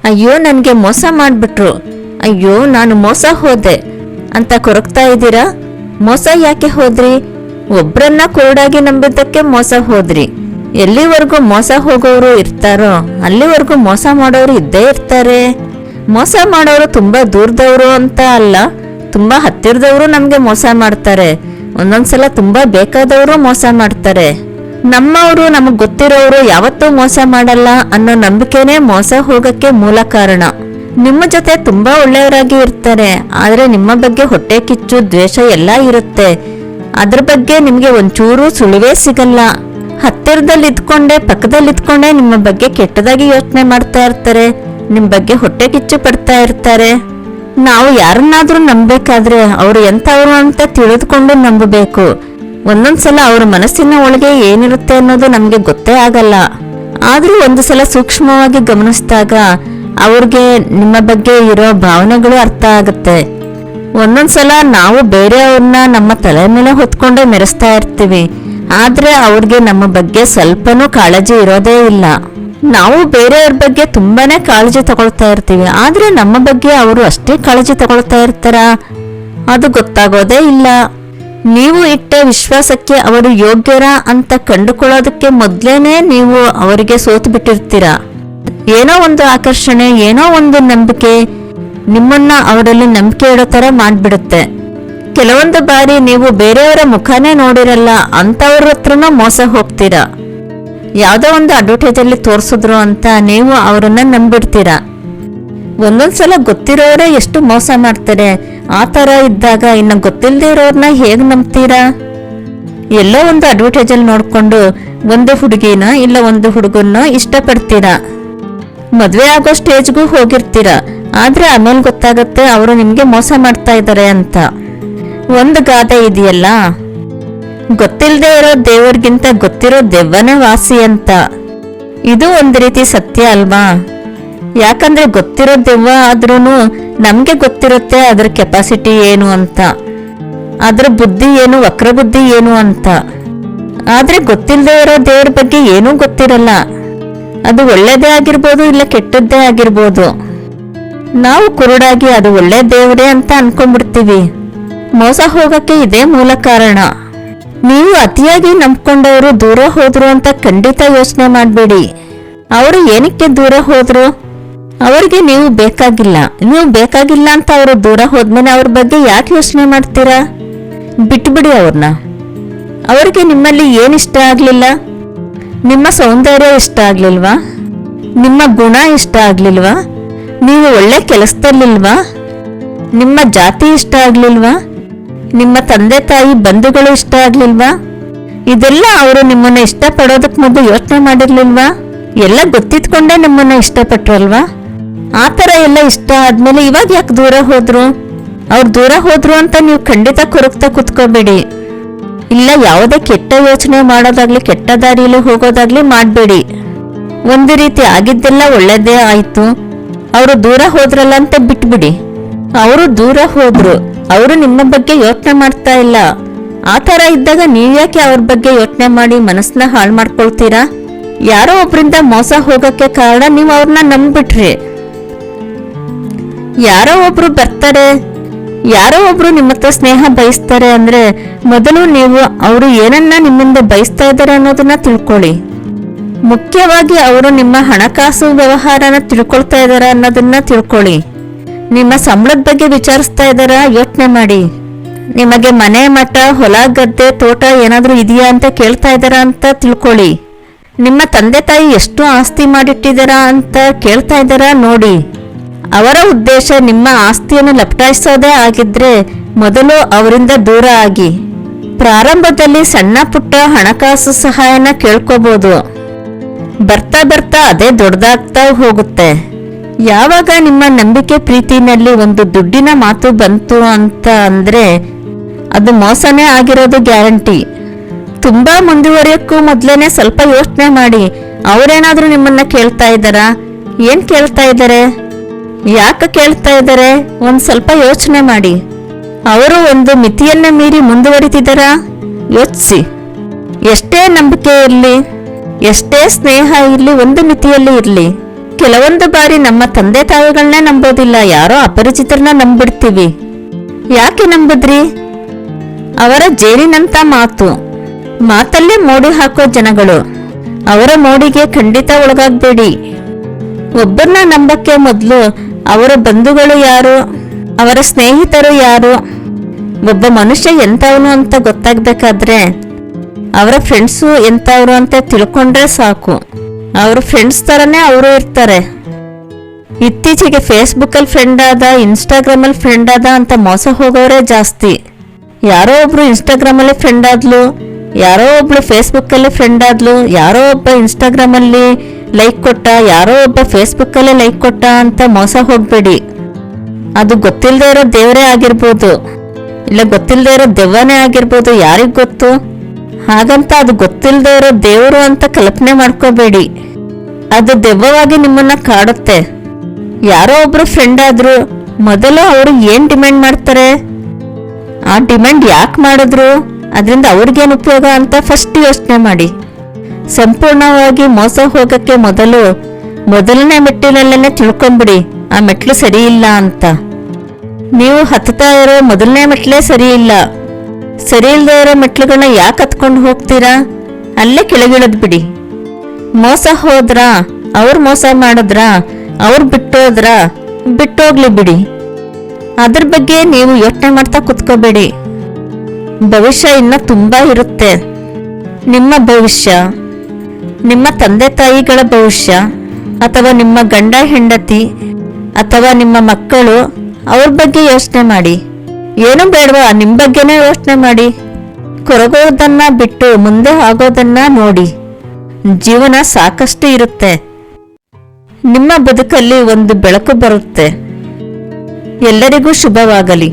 ಅಯ್ಯೋ ನನಗೆ ಮೋಸ ಮಾಡಿಬಿಟ್ರು, ಅಯ್ಯೋ ನಾನು ಮೋಸ ಹೋದೆ ಅಂತ ಕೊರಗ್ತಾ ಇದ್ದೀರಾ? ಮೋಸ ಯಾಕೆ ಹೋದ್ರಿ? ಒಬ್ರನ್ನ ಕುರುಡಾಗಿ ನಂಬಿದ್ದಕ್ಕೆ ಮೋಸ ಹೋದ್ರಿ. ಎಲ್ಲಿವರೆಗೂ ಮೋಸ ಹೋಗೋರು ಇರ್ತಾರೋ ಅಲ್ಲಿವರೆಗೂ ಮೋಸ ಮಾಡೋರು ಇದ್ದೇ ಇರ್ತಾರೆ. ಮೋಸ ಮಾಡೋರು ತುಂಬಾ ದೂರದವರು ಅಂತ ಅಲ್ಲ, ತುಂಬಾ ಹತ್ತಿರದವರು ನಮ್ಗೆ ಮೋಸ ಮಾಡ್ತಾರೆ. ಒಂದೊಂದ್ಸಲ ತುಂಬಾ ಬೇಕಾದವರು ಮೋಸ ಮಾಡ್ತಾರೆ. ನಮ್ಮವರು ನಮಗ್ ಗೊತ್ತಿರೋರು ಯಾವತ್ತೂ ಮೋಸ ಮಾಡಲ್ಲ ಅನ್ನೋ ನಂಬಿಕೆನೇ ಮೋಸ ಹೋಗಕ್ಕೆ ಮೂಲ ಕಾರಣ. ನಿಮ್ಮ ಜೊತೆ ತುಂಬಾ ಒಳ್ಳೆಯವರಾಗಿ ಇರ್ತಾರೆ, ಆದ್ರೆ ನಿಮ್ಮ ಬಗ್ಗೆ ಹೊಟ್ಟೆ ಕಿಚ್ಚು ದ್ವೇಷ ಎಲ್ಲ ಇರುತ್ತೆ. ಅದ್ರ ಬಗ್ಗೆ ನಿಮ್ಗೆ ಒಂಚೂರು ಸುಳಿವೇ ಸಿಗಲ್ಲ. ಹತ್ತಿರದಲ್ಲಿ ಇದ್ಕೊಂಡೆ ಪಕ್ಕದಲ್ಲಿ ಇದ್ಕೊಂಡೆ ನಿಮ್ಮ ಬಗ್ಗೆ ಕೆಟ್ಟದಾಗಿ ಯೋಚನೆ ಮಾಡ್ತಾ ಇರ್ತಾರೆ, ನಿಮ್ ಬಗ್ಗೆ ಹೊಟ್ಟೆ ಕಿಚ್ಚು ಪಡ್ತಾ ಇರ್ತಾರೆ. ನಾವು ಯಾರನ್ನಾದ್ರೂ ನಂಬೇಕಾದ್ರೆ ಅವ್ರು ಎಂಥವ್ರು ಅಂತ ತಿಳಿದುಕೊಂಡು ನಂಬಬೇಕು. ಒಂದೊಂದ್ಸಲ ಅವ್ರ ಮನಸ್ಸಿನ ಒಳಗೆ ಏನಿರುತ್ತೆ ಅನ್ನೋದು ನಮ್ಗೆ ಗೊತ್ತೇ ಆಗಲ್ಲ. ಆದ್ರೂ ಒಂದು ಸಲ ಸೂಕ್ಷ್ಮವಾಗಿ ಗಮನಿಸಿದಾಗ ಅವ್ರಿಗೆ ನಿಮ್ಮ ಬಗ್ಗೆ ಇರೋ ಭಾವನೆಗಳು ಅರ್ಥ ಆಗುತ್ತೆ. ಒಂದೊಂದ್ಸಲ ನಾವು ಬೇರೆಯವ್ರನ್ನ ನಮ್ಮ ತಲೆ ಮೇಲೆ ಹೊತ್ಕೊಂಡೇ ಮೆರೆಸ್ತಾ ಇರ್ತೀವಿ, ಆದ್ರೆ ಅವ್ರಿಗೆ ನಮ್ಮ ಬಗ್ಗೆ ಸ್ವಲ್ಪನೂ ಕಾಳಜಿ ಇರೋದೇ ಇಲ್ಲ. ನಾವು ಬೇರೆಯವ್ರ ಬಗ್ಗೆ ತುಂಬಾನೇ ಕಾಳಜಿ ತಗೊಳ್ತಾ ಇರ್ತೀವಿ, ಆದ್ರೆ ನಮ್ಮ ಬಗ್ಗೆ ಅವರು ಅಷ್ಟೇ ಕಾಳಜಿ ತಗೊಳ್ತಾ ಇರ್ತಾರ? ಅದು ಗೊತ್ತಾಗೋದೇ ಇಲ್ಲ. ನೀವು ಇಟ್ಟ ವಿಶ್ವಾಸಕ್ಕೆ ಅವರು ಯೋಗ್ಯರ ಅಂತ ಕಂಡುಕೊಳ್ಳೋದಕ್ಕೆ ಮೊದ್ಲೇನೆ ನೀವು ಅವರಿಗೆ ಸೋತು ಬಿಟ್ಟಿರ್ತೀರ. ಏನೋ ಒಂದು ಆಕರ್ಷಣೆ, ಏನೋ ಒಂದು ನಂಬಿಕೆ ನಿಮ್ಮನ್ನ ಅವರಲ್ಲಿ ನಂಬಿಕೆ ಇಡೋ ತರ ಮಾಡ್ಬಿಡುತ್ತೆ. ಕೆಲವೊಂದು ಬಾರಿ ನೀವು ಬೇರೆಯವರ ಮುಖಾನೇ ನೋಡಿರಲ್ಲ ಅಂತವ್ರ ಹತ್ರನೂ ಮೋಸ ಹೋಗ್ತೀರಾ. ಯಾವ್ದೋ ಒಂದು ಅಡ್ವರ್ಟೈಸ್ ಅಲ್ಲಿ ತೋರ್ಸಿದ್ರು ಅಂತ ನೀವು ಅವರನ್ನ ನಂಬಿಡ್ತೀರಾ. ಒಂದೊಂದ್ಸಲ ಗೊತ್ತಿರೋರೇ ಎಷ್ಟು ಮೋಸ ಮಾಡ್ತಾರೆ. ಆ ತರ ಇದ್ದಾಗ ಇನ್ನು ಗೊತ್ತಿಲ್ಲದೆ ಇರೋರ್ನ ಹೇಗ್ ನಂಬ್ತೀರಾ? ಎಲ್ಲೋ ಒಂದು ಅಡ್ವರ್ಟೈಸ್ ಅಲ್ಲಿ ನೋಡ್ಕೊಂಡು ಒಂದು ಹುಡುಗಿನ ಇಲ್ಲ ಒಂದು ಹುಡುಗನ್ನ ಇಷ್ಟಪಡ್ತೀರಾ, ಮದ್ವೆ ಆಗೋ ಸ್ಟೇಜ್ಗೂ ಹೋಗಿರ್ತೀರಾ, ಆದ್ರೆ ಆಮೇಲೆ ಗೊತ್ತಾಗತ್ತೆ ಅವರು ನಿಮ್ಗೆ ಮೋಸ ಮಾಡ್ತಾ ಇದ್ದಾರೆ ಅಂತ. ಒಂದು ಗಾದೆ ಇದೆಯಲ್ಲ, ಗೊತ್ತಿಲ್ಲದೆ ಇರೋ ದೇವರಿಗಿಂತ ಗೊತ್ತಿರೋ ದೆವ್ವನೇ ವಾಸಿ ಅಂತ. ಇದು ಒಂದು ರೀತಿ ಸತ್ಯ ಅಲ್ವಾ? ಯಾಕಂದ್ರೆ ಗೊತ್ತಿರೋ ದೆವ್ವ ಆದ್ರೂನು ನಮ್ಗೆ ಗೊತ್ತಿರುತ್ತೆ ಅದ್ರ ಕೆಪಾಸಿಟಿ ಏನು ಅಂತ, ಅದ್ರ ಬುದ್ಧಿ ಏನು, ವಕ್ರ ಬುದ್ಧಿ ಏನು ಅಂತ. ಆದ್ರೆ ಗೊತ್ತಿಲ್ಲದೆ ಇರೋ ದೇವ್ರ ಬಗ್ಗೆ ಏನೂ ಗೊತ್ತಿರಲ್ಲ. ಅದು ಒಳ್ಳೇದೇ ಆಗಿರ್ಬೋದು ಇಲ್ಲ ಕೆಟ್ಟದ್ದೇ ಆಗಿರ್ಬೋದು. ನಾವು ಕುರುಡಾಗಿ ಅದು ಒಳ್ಳೆ ದೇವ್ರೇ ಅಂತ ಅನ್ಕೊಂಡ್ಬಿಡ್ತೀವಿ. ಮೋಸ ಹೋಗಕ್ಕೆ ಇದೇ ಮೂಲ ಕಾರಣ. ನೀವು ಅತಿಯಾಗಿ ನಂಬ್ಕೊಂಡವರು ದೂರ ಹೋದ್ರು ಅಂತ ಖಂಡಿತ ಯೋಚನೆ ಮಾಡ್ಬೇಡಿ. ಅವರು ಏನಕ್ಕೆ ದೂರ ಹೋದ್ರು? ಅವ್ರಿಗೆ ನೀವು ಬೇಕಾಗಿಲ್ಲ. ನೀವು ಬೇಕಾಗಿಲ್ಲ ಅಂತ ಅವರು ದೂರ ಹೋದ್ಮೇಲೆ ಅವ್ರ ಬಗ್ಗೆ ಯಾಕೆ ಯೋಚನೆ ಮಾಡ್ತೀರಾ? ಬಿಟ್ಬಿಡಿ ಅವ್ರನ್ನ. ಅವ್ರಿಗೆ ನಿಮ್ಮಲ್ಲಿ ಏನಿಷ್ಟ ಆಗ್ಲಿಲ್ಲ? ನಿಮ್ಮ ಸೌಂದರ್ಯ ಇಷ್ಟ ಆಗ್ಲಿಲ್ವಾ? ನಿಮ್ಮ ಗುಣ ಇಷ್ಟ ಆಗ್ಲಿಲ್ವಾ? ನೀವು ಒಳ್ಳೆ ಕೆಲಸದಲ್ಲಿಲ್ವಾ? ನಿಮ್ಮ ಜಾತಿ ಇಷ್ಟ ಆಗ್ಲಿಲ್ವಾ? ನಿಮ್ಮ ತಂದೆ ತಾಯಿ ಬಂಧುಗಳು ಇಷ್ಟ ಆಗ್ಲಿಲ್ವಾ? ಇದೆಲ್ಲ ಅವರು ನಿಮ್ಮನ್ನ ಇಷ್ಟಪಡೋದಕ್ ಮೊದಲು ಯೋಚನೆ ಮಾಡಿರ್ಲಿಲ್ವಾ? ಎಲ್ಲ ಗೊತ್ತಿದ್ಕೊಂಡೇ ನಿಮ್ಮನ್ನ ಇಷ್ಟಪಟ್ರಲ್ವಾ? ಆ ತರ ಎಲ್ಲ ಇಷ್ಟ ಆದ್ಮೇಲೆ ಇವಾಗ ಯಾಕೆ ದೂರ ಹೋದ್ರು? ಅವ್ರು ದೂರ ಹೋದ್ರು ಅಂತ ನೀವು ಖಂಡಿತ ಕೊರಗ್ತಾ ಕುತ್ಕೋಬೇಡಿ. ಇಲ್ಲ ಯಾವುದೇ ಕೆಟ್ಟ ಯೋಚನೆ ಮಾಡೋದಾಗ್ಲಿ ಕೆಟ್ಟ ದಾರಿಯಲ್ಲಿ ಹೋಗೋದಾಗ್ಲಿ ಮಾಡ್ಬೇಡಿ. ಒಂದು ರೀತಿ ಆಗಿದ್ದೆಲ್ಲ ಒಳ್ಳೇದೇ ಆಯ್ತು, ಅವರು ದೂರ ಹೋದ್ರಲ್ಲ ಅಂತ ಬಿಟ್ಬಿಡಿ. ಅವರು ದೂರ ಹೋದ್ರು, ಅವರು ನಿಮ್ಮ ಬಗ್ಗೆ ಯೋಚನೆ ಮಾಡ್ತಾ ಇಲ್ಲ. ಆ ತರ ಇದ್ದಾಗ ನೀವ್ಯಾಕೆ ಅವ್ರ ಬಗ್ಗೆ ಯೋಚನೆ ಮಾಡಿ ಮನಸ್ಸನ್ನ ಹಾಳು ಮಾಡ್ಕೊಳ್ತೀರಾ? ಯಾರೋ ಒಬ್ರಿಂದ ಮೋಸ ಹೋಗಕ್ಕೆ ಕಾರಣ ನೀವು ಅವ್ರನ್ನ ನಂಬ್ಬಿಟ್ರಿ. ಯಾರೋ ಒಬ್ರು ಬರ್ತಾರೆ, ಯಾರೋ ಒಬ್ರು ನಿಮ್ಮ ಹತ್ರ ಸ್ನೇಹ ಬಯಸ್ತಾರೆ ಅಂದ್ರೆ ಮೊದಲು ನೀವು ಅವರು ಏನನ್ನ ನಿಮ್ಮಿಂದ ಬಯಸ್ತಾ ಇದ್ದಾರೆ ಅನ್ನೋದನ್ನ ತಿಳ್ಕೊಳ್ಳಿ. ಮುಖ್ಯವಾಗಿ ಅವರು ನಿಮ್ಮ ಹಣಕಾಸು ವ್ಯವಹಾರನ ತಿಳ್ಕೊಳ್ತಾ ಇದಾರ ಅನ್ನೋದನ್ನ ತಿಳ್ಕೊಳ್ಳಿ. ನಿಮ್ಮ ಸಂಬಳದ ಬಗ್ಗೆ ವಿಚಾರಿಸ್ತಾ ಇದಾರ ಯೋಚನೆ ಮಾಡಿ. ನಿಮಗೆ ಮನೆ ಮಠ ಹೊಲ ಗದ್ದೆ ತೋಟ ಏನಾದ್ರೂ ಇದೆಯಾ ಅಂತ ಕೇಳ್ತಾ ಇದಾರ ಅಂತ ತಿಳ್ಕೊಳ್ಳಿ. ನಿಮ್ಮ ತಂದೆ ತಾಯಿ ಎಷ್ಟು ಆಸ್ತಿ ಮಾಡಿಟ್ಟಿದಾರ ಅಂತ ಕೇಳ್ತಾ ಇದಾರ ನೋಡಿ. ಅವರ ಉದ್ದೇಶ ನಿಮ್ಮ ಆಸ್ತಿಯನ್ನು ಲಪಟಾಯಿಸೋದೇ ಆಗಿದ್ರೆ ಮೊದಲು ಅವರಿಂದ ದೂರ ಆಗಿ. ಪ್ರಾರಂಭದಲ್ಲಿ ಸಣ್ಣ ಪುಟ್ಟ ಹಣಕಾಸು ಸಹಾಯನ ಕೇಳ್ಕೋಬಹುದು, ಬರ್ತಾ ಬರ್ತಾ ಅದೇ ದೊಡ್ಡದಾಗ್ತಾ ಹೋಗುತ್ತೆ. ಯಾವಾಗ ನಿಮ್ಮ ನಂಬಿಕೆ ಪ್ರೀತಿನಲ್ಲಿ ಒಂದು ದುಡ್ಡಿನ ಮಾತು ಬಂತು ಅಂತ ಅಂದ್ರೆ ಅದು ಮೋಸನೇ ಆಗಿರೋದು ಗ್ಯಾರಂಟಿ. ತುಂಬಾ ಮುಂದುವರಿಯಕ್ಕೂ ಮೊದ್ಲೇನೆ ಸ್ವಲ್ಪ ಯೋಚನೆ ಮಾಡಿ. ಅವರೇನಾದ್ರೂ ನಿಮ್ಮನ್ನ ಕೇಳ್ತಾ ಇದ್ದಾರಾ? ಏನ್ ಕೇಳ್ತಾ ಇದ್ದಾರೆ? ಯಾಕೆ ಕೇಳ್ತಾ ಇದ್ದಾರೆ? ಒಂದ್ ಸ್ವಲ್ಪ ಯೋಚನೆ ಮಾಡಿ. ಅವರು ಒಂದು ಮಿತಿಯನ್ನ ಮೀರಿ ಮುಂದುವರಿತಿದ್ದಾರಾ? ಯೋಚಿಸಿ. ಎಷ್ಟೇ ನಂಬಿಕೆ ಇರ್ಲಿ, ಎಷ್ಟೇ ಸ್ನೇಹ ಇರ್ಲಿ, ಒಂದು ಮಿತಿಯಲ್ಲಿ ಇರ್ಲಿ. ಕೆಲವೊಂದು ಬಾರಿ ನಮ್ಮ ತಂದೆ ತಾಯಿಗಳನ್ನೇ ನಂಬೋದಿಲ್ಲ, ಯಾರೋ ಅಪರಿಚಿತರನ್ನ ನಂಬಿಡ್ತೀವಿ. ಯಾಕೆ ನಂಬಿದ್ರಿ? ಅವರ ಜೇನಿನಂತ ಮಾತಲ್ಲೇ ಮೋಡಿ ಹಾಕೋ ಜನಗಳು. ಅವರ ಮೋಡಿಗೆ ಖಂಡಿತ ಒಳಗಾಗ್ಬೇಡಿ. ಒಬ್ಬರನ್ನ ನಂಬಕ್ಕೆ ಮೊದಲು ಅವರ ಬಂಧುಗಳು ಯಾರು, ಅವರ ಸ್ನೇಹಿತರು ಯಾರು, ಒಬ್ಬ ಮನುಷ್ಯ ಎಂಥವನು ಅಂತ ಗೊತ್ತಾಗ್ಬೇಕಾದ್ರೆ ಅವರ ಫ್ರೆಂಡ್ಸು ಎಂಥವ್ರು ಅಂತ ತಿಳ್ಕೊಂಡ್ರೆ ಸಾಕು. ಅವ್ರ ಫ್ರೆಂಡ್ಸ್ ಥರನೇ ಅವರು ಇರ್ತಾರೆ. ಇತ್ತೀಚೆಗೆ ಫೇಸ್ಬುಕ್ಕಲ್ಲಿ ಫ್ರೆಂಡ್ ಆದ, ಇನ್ಸ್ಟಾಗ್ರಾಮಲ್ಲಿ ಫ್ರೆಂಡ್ ಆದ ಅಂತ ಮೋಸ ಹೋಗೋರೇ ಜಾಸ್ತಿ. ಯಾರೋ ಒಬ್ರು ಇನ್ಸ್ಟಾಗ್ರಾಮಲ್ಲಿ ಫ್ರೆಂಡ್ ಆದ್ಲು, ಯಾರೋ ಒಬ್ಳು ಫೇಸ್ಬುಕ್ಕಲ್ಲಿ ಫ್ರೆಂಡ್ ಆದ್ಲು, ಯಾರೋ ಒಬ್ಬ ಇನ್ಸ್ಟಾಗ್ರಾಮಲ್ಲಿ ಲೈಕ್ ಕೊಟ್ಟ, ಯಾರೋ ಒಬ್ಬ ಫೇಸ್ಬುಕ್ಕಲ್ಲೇ ಲೈಕ್ ಕೊಟ್ಟ ಅಂತ ಮೋಸ ಹೋಗ್ಬೇಡಿ. ಅದು ಗೊತ್ತಿಲ್ಲದೆ ಇರೋ ದೇವರೇ ಆಗಿರ್ಬೋದು, ಇಲ್ಲ ಗೊತ್ತಿಲ್ಲದೆ ಇರೋ ದೆವ್ವನೇ ಆಗಿರ್ಬೋದು, ಯಾರಿಗ್ ಗೊತ್ತು? ಹಾಗಂತ ಅದು ಗೊತ್ತಿಲ್ಲದೆ ಇರೋ ದೇವರು ಅಂತ ಕಲ್ಪನೆ ಮಾಡ್ಕೋಬೇಡಿ. ಅದು ದೆವ್ವವಾಗಿ ನಿಮ್ಮನ್ನ ಕಾಡುತ್ತೆ. ಯಾರೋ ಒಬ್ರು ಫ್ರೆಂಡ್ ಆದ್ರು, ಮೊದಲು ಅವರು ಏನ್ ಡಿಮ್ಯಾಂಡ್ ಮಾಡ್ತಾರೆ, ಆ ಡಿಮ್ಯಾಂಡ್ ಯಾಕೆ ಮಾಡಿದ್ರು, ಅದರಿಂದ ಅವ್ರಿಗೇನು ಉಪಯೋಗ ಅಂತ ಫಸ್ಟ್ ಯೋಚನೆ ಮಾಡಿ. ಸಂಪೂರ್ಣವಾಗಿ ಮೋಸ ಹೋಗಕ್ಕೆ ಮೊದಲನೇ ಮೆಟ್ಟಿಲಲ್ಲೇ ತಿಳ್ಕೊಂಬಿಡಿ, ಆ ಮೆಟ್ಲು ಸರಿ ಇಲ್ಲ ಅಂತ. ನೀವು ಹತ್ತಾ ಇರೋ ಮೊದಲನೇ ಮೆಟ್ಲೇ ಸರಿ ಇಲ್ಲ. ಸರಿ ಇಲ್ಲದೆ ಇರೋ ಮೆಟ್ಲುಗಳನ್ನ ಯಾಕೆ ಹತ್ಕೊಂಡು ಹೋಗ್ತೀರಾ? ಅಲ್ಲೇ ಕೆಳಗಿಳದ್ ಬಿಡಿ. ಮೋಸ ಹೋದ್ರಾ, ಅವ್ರು ಮೋಸ ಮಾಡಿದ್ರಾ, ಅವ್ರು ಬಿಟ್ಟೋಗ್ಲಿ ಬಿಡಿ. ಅದ್ರ ಬಗ್ಗೆ ನೀವು ಯೋಚನೆ ಮಾಡ್ತಾ ಕುತ್ಕೋಬೇಡಿ. ಭವಿಷ್ಯ ಇನ್ನ ತುಂಬಾ ಇರುತ್ತೆ. ನಿಮ್ಮ ಭವಿಷ್ಯ, ನಿಮ್ಮ ತಂದೆ ತಾಯಿಗಳ ಭವಿಷ್ಯ, ಅಥವಾ ನಿಮ್ಮ ಗಂಡ ಹೆಂಡತಿ, ಅಥವಾ ನಿಮ್ಮ ಮಕ್ಕಳು, ಅವ್ರ ಬಗ್ಗೆ ಯೋಚನೆ ಮಾಡಿ. ಏನು ಬೇಡವಾ, ನಿಮ್ಮ ಬಗ್ಗೆನೇ ಯೋಚನೆ ಮಾಡಿ. ಕೊರಗೋದನ್ನ ಬಿಟ್ಟು ಮುಂದೆ ಆಗೋದನ್ನ ನೋಡಿ. ಜೀವನ ಸಾಕಷ್ಟು ಇರುತ್ತೆ. ನಿಮ್ಮ ಬದುಕಲ್ಲಿ ಒಂದು ಬೆಳಕು ಬರುತ್ತೆ. ಎಲ್ಲರಿಗೂ ಶುಭವಾಗಲಿ.